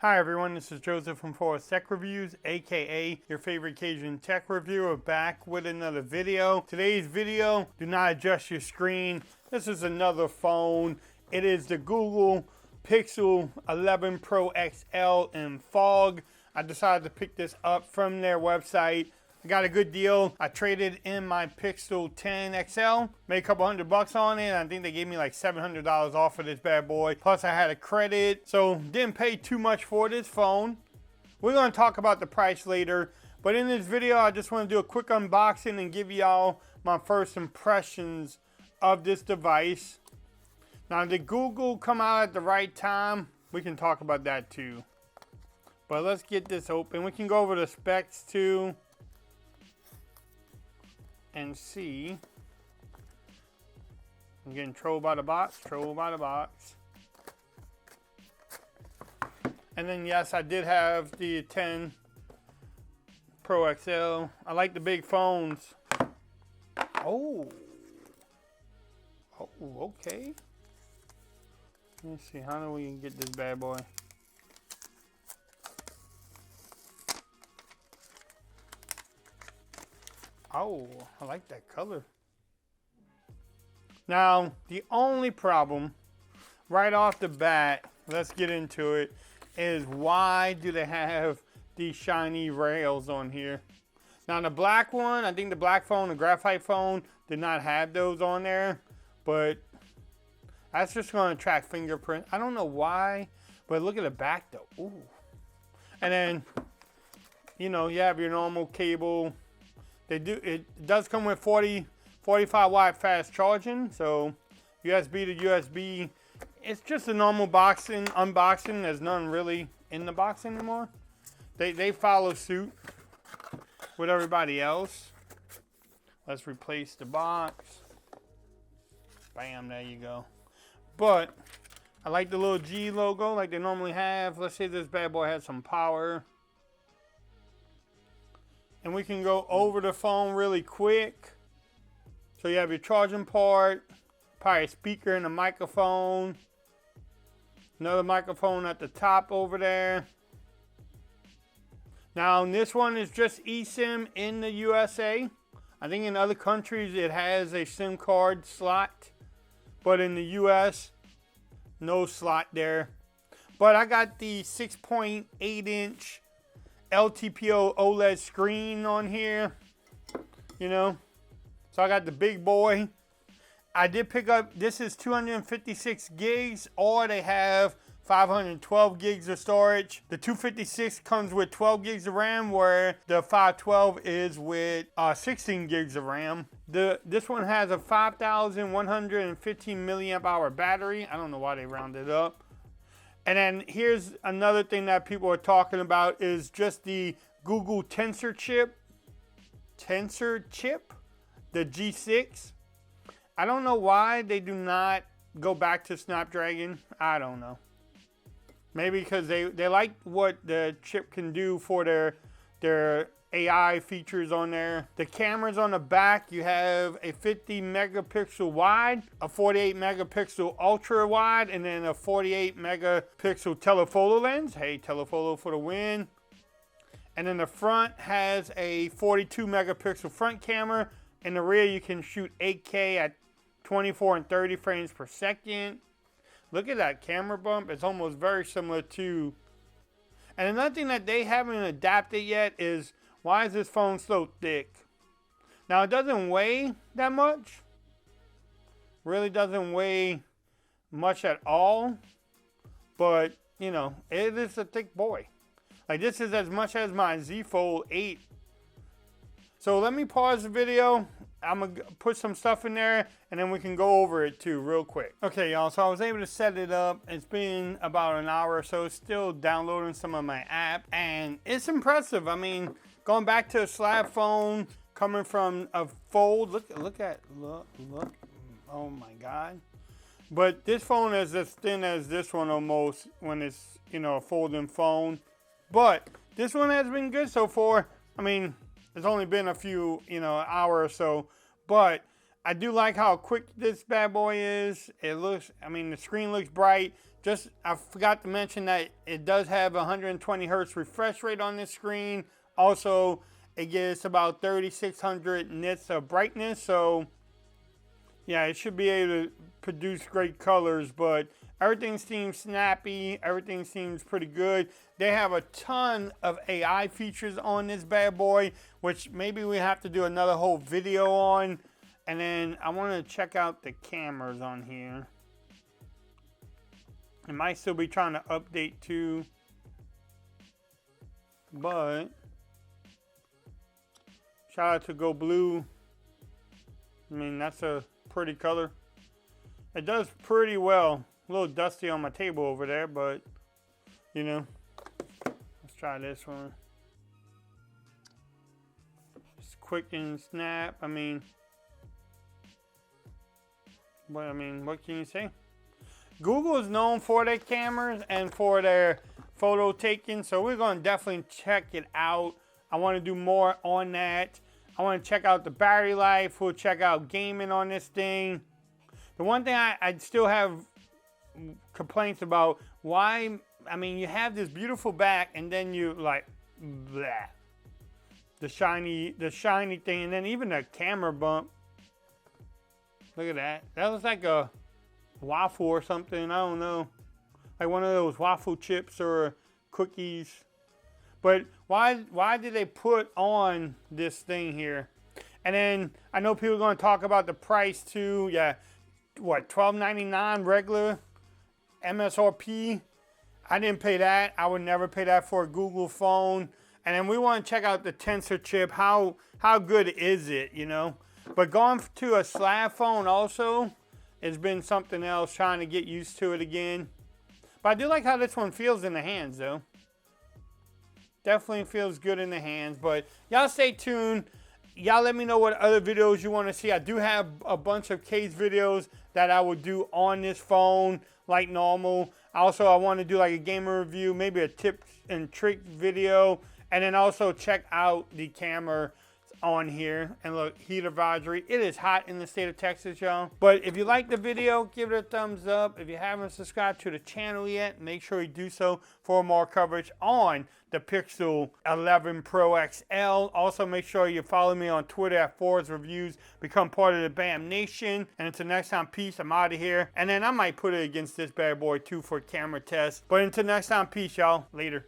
Hi everyone, this is Joseph from Forest Tech Reviews, aka your favorite Cajun tech reviewer, back with another video. Today's video, do not adjust your screen. This is another phone. It is the Google Pixel 11 Pro XL in fog. I decided to pick this up from their website. I got a good deal. I traded in my Pixel 10 XL, made a couple $100 on it. I think they gave me like $700 off of this bad boy. Plus I had a credit, so didn't pay too much for this phone. We're gonna talk about the price later, but in this video, I just wanna do a quick unboxing and give y'all my first impressions of this device. Now, did Google come out at the right time? We can talk about that too. But let's get this open. We can go over the specs too and see. I'm getting trolled by the box, And then yes, I did have the 10 Pro XL. I like the big phones. Oh, okay. Let's see, how do we get this bad boy? Oh, I like that color. Now, the only problem, right off the bat, let's get into it, is why do they have these shiny rails on here? Now, the black one, I think the black phone, the graphite phone, did not have those on there, but that's just going to track fingerprint. I don't know why, but look at the back though. Ooh. And then, you know, you have your normal cable. It does come with 45 watt fast charging, so USB to USB. It's just a normal unboxing. There's none really in the box anymore. They follow suit with everybody else. Let's replace the box. Bam, there you go. But I like the little G logo like they normally have. Let's say this bad boy has some power. And we can go over the phone really quick. So you have your charging port, probably a speaker and a microphone. Another microphone at the top over there. Now this one is just eSIM in the USA. I think in other countries it has a SIM card slot. But in the US, no slot there. But I got the 6.8 inch LTPO OLED screen on here, you know, so I got the big boy. I did pick up, this is 256 gigs, or they have 512 gigs of storage. The 256 comes with 12 gigs of RAM, where the 512 is with 16 gigs of RAM. This one has a 5,115 milliamp hour battery. I don't know why they rounded up. And then here's another thing that people are talking about is just the Google Tensor chip, the G6. I don't know why they do not go back to Snapdragon. I don't know. Maybe because they like what the chip can do for their AI features on there. The cameras on the back, you have a 50 megapixel wide, a 48 megapixel ultra wide, and then a 48 megapixel telephoto lens. Hey, telephoto for the win. And then the front has a 42 megapixel front camera. In the rear, you can shoot 8K at 24 and 30 frames per second. Look at that camera bump. It's almost very similar to... And another thing that they haven't adapted yet is, why is this phone so thick? Now, it doesn't weigh that much. Really doesn't weigh much at all. But, you know, it is a thick boy. Like, this is as much as my Z Fold 8. So let me pause the video. I'm going to put some stuff in there, and then we can go over it too real quick. Okay, y'all, so I was able to set it up. It's been about an hour or so. Still downloading some of my app, and it's impressive. I mean, going back to a slab phone, coming from a fold. Look. Oh my God. But this phone is as thin as this one almost when it's, you know, a folding phone. But this one has been good so far. I mean, it's only been a few, you know, hour or so. But I do like how quick this bad boy is. It looks, I mean, the screen looks bright. Just, I forgot to mention that it does have 120 hertz refresh rate on this screen. Also, it gets about 3600 nits of brightness. So, yeah, it should be able to produce great colors, but everything seems snappy. Everything seems pretty good. They have a ton of AI features on this bad boy, which maybe we have to do another whole video on. And then I want to check out the cameras on here. It might still be trying to update too, but shout out to Go Blue. I mean, that's a pretty color. It does pretty well. A little dusty on my table over there, but you know, let's try this one. Just quick and snap. I mean, what can you say? Google is known for their cameras and for their photo taking, so we're going to definitely check it out. I want to do more on that. I want to check out the battery life. We'll check out gaming on this thing. The one thing I still have complaints about, why, I mean, you have this beautiful back and then you like, blah. The shiny thing, and then even the camera bump. Look at that. That looks like a waffle or something. I don't know. Like one of those waffle chips or cookies. But why did they put on this thing here? And then I know people are going to talk about the price too. Yeah, what, $12.99 regular MSRP? I didn't pay that. I would never pay that for a Google phone. And then we want to check out the Tensor chip. How good is it, you know? But going to a slab phone also has been something else, trying to get used to it again. But I do like how this one feels in the hands though. Definitely feels good in the hands. But y'all stay tuned. Y'all let me know what other videos you want to see. I do have a bunch of case videos that I will do on this phone like normal. Also, I want to do like a gamer review, maybe a tips and tricks video. And then also check out the camera on here. And look, heat advisory. It is hot in the state of Texas, y'all. But if you like the video, give it a thumbs up. If you haven't subscribed to the channel yet, make sure you do so for more coverage on the Pixel 11 Pro XL. Also, make sure you follow me on Twitter at Forrest Reviews. Become part of the BAM Nation. And until next time, peace. I'm out of here. And then I might put it against this bad boy too for a camera test. But until next time, peace, y'all. Later.